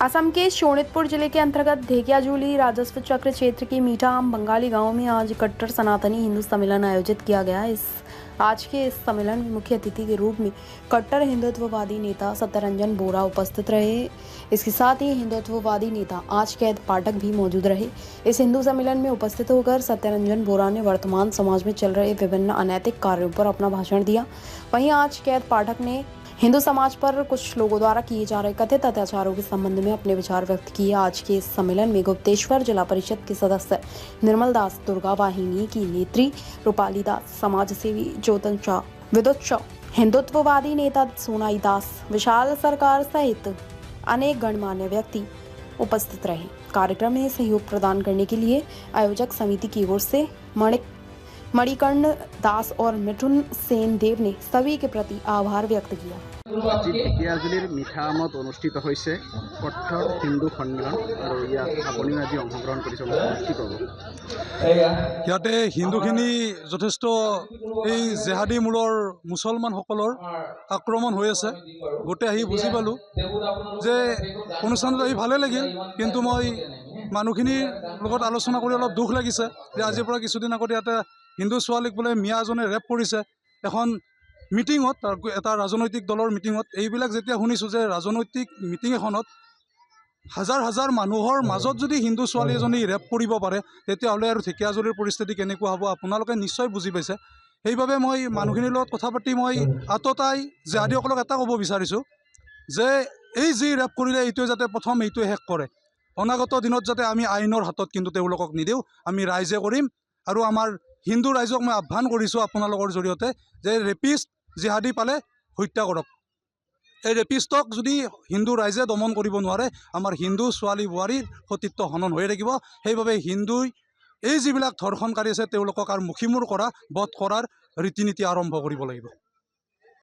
असम के शोणितपुर जिले के अंतर्गत ढेकियाजुली राजस्व चक्र क्षेत्र के मीठा आम बंगाली गांव में आज कट्टर सनातनी हिंदू सम्मेलन आयोजित किया गया। आज के इस सम्मेलन में मुख्य अतिथि के रूप में कट्टर हिंदुत्ववादी नेता सत्यरंजन बोरा उपस्थित रहे। इसके साथ ही हिंदुत्ववादी नेता आज कैद पाठक भी मौजूद रहे। इस हिंदू सम्मेलन में उपस्थित होकर सत्यरंजन बोरा ने वर्तमान समाज में चल रहे विभिन्न अनैतिक कार्यों पर अपना भाषण दिया। वहीं आज कैद पाठक ने हिंदू समाज पर कुछ लोगों द्वारा किए जा रहे कथित अत्याचारों के संबंध में अपने विचार व्यक्त किए। आज के इस सम्मेलन में गुप्तेश्वर जिला परिषद के सदस्य निर्मल दास, दुर्गा वाहिनी की नेत्री रूपाली दास, समाज सेवी ज्योतन शाह, विद्युत शाह, हिंदुत्ववादी नेता सोनाई दास, विशाल सरकार सहित अनेक गणमान्य व्यक्ति उपस्थित रहे। कार्यक्रम में सहयोग प्रदान करने के लिए आयोजक समिति की ओर से मणिकर्ण दास और मिथुन सेन देव ने सभी के प्रति आभार व्यक्त किया। আজি ঢেকিয়াজুলিৰ মিঠা আমত অনুষ্ঠিত হৈছে কঠোৰ হিন্দু সন্মিলন আৰু ইয়াত আপুনিও আজি অংশগ্ৰহণ কৰিছে। কি ক'ব? ইয়াতে হিন্দুখিনি যথেষ্ট এই জেহাদী মূলৰ মুছলমানসকলৰ আক্ৰমণ হৈ আছে। গোটেই আহি বুজি পালোঁ যে অনুষ্ঠানটো আহি ভালেই লাগিল, কিন্তু মই মানুহখিনিৰ লগত আলোচনা কৰি অলপ দুখ লাগিছে যে আজিৰ পৰা কিছুদিন আগতে ইয়াতে হিন্দু ছোৱালীক বোলে মিয়া এজনে ৰেপ কৰিছে এখন মিটিঙত, এটা ৰাজনৈতিক দলৰ মিটিঙত। এইবিলাক যেতিয়া শুনিছোঁ যে ৰাজনৈতিক মিটিং এখনত হাজাৰ হাজাৰ মানুহৰ মাজত যদি হিন্দু ছোৱালী এজনী ৰেপ কৰিব পাৰে, তেতিয়াহ'লে আৰু ঢেকিয়াজুলিৰ পৰিস্থিতি কেনেকুৱা হ'ব আপোনালোকে নিশ্চয় বুজি পাইছে। সেইবাবে মই মানুহখিনিৰ লগত কথা পাতি মই আততাই জেহাদীসকলক এটা ক'ব বিচাৰিছোঁ যে এই যি ৰেপ কৰিলে এইটোৱে যাতে প্ৰথম এইটোৱে শেষ কৰে। অনাগত দিনত যাতে আমি আইনৰ হাতত কিন্তু তেওঁলোকক নিদিওঁ, আমি ৰাইজে কৰিম। আৰু আমাৰ হিন্দু ৰাইজক মই আহ্বান কৰিছোঁ আপোনালোকৰ জৰিয়তে যে ৰেপিষ্ট জিহাদী পালে হত্যা কৰক। এই ৰেপিষ্টক যদি হিন্দু ৰাইজে দমন কৰিব নোৱাৰে, আমাৰ হিন্দু ছোৱালী বোৱাৰীৰ সতীত্ব হনন হৈ থাকিব। সেইবাবে হিন্দুই এই যিবিলাক ধৰ্ষণকাৰী আছে তেওঁলোকক আৰু মুখিমূৰ কৰা, বধ কৰাৰ ৰীতি নীতি আৰম্ভ কৰিব লাগিব।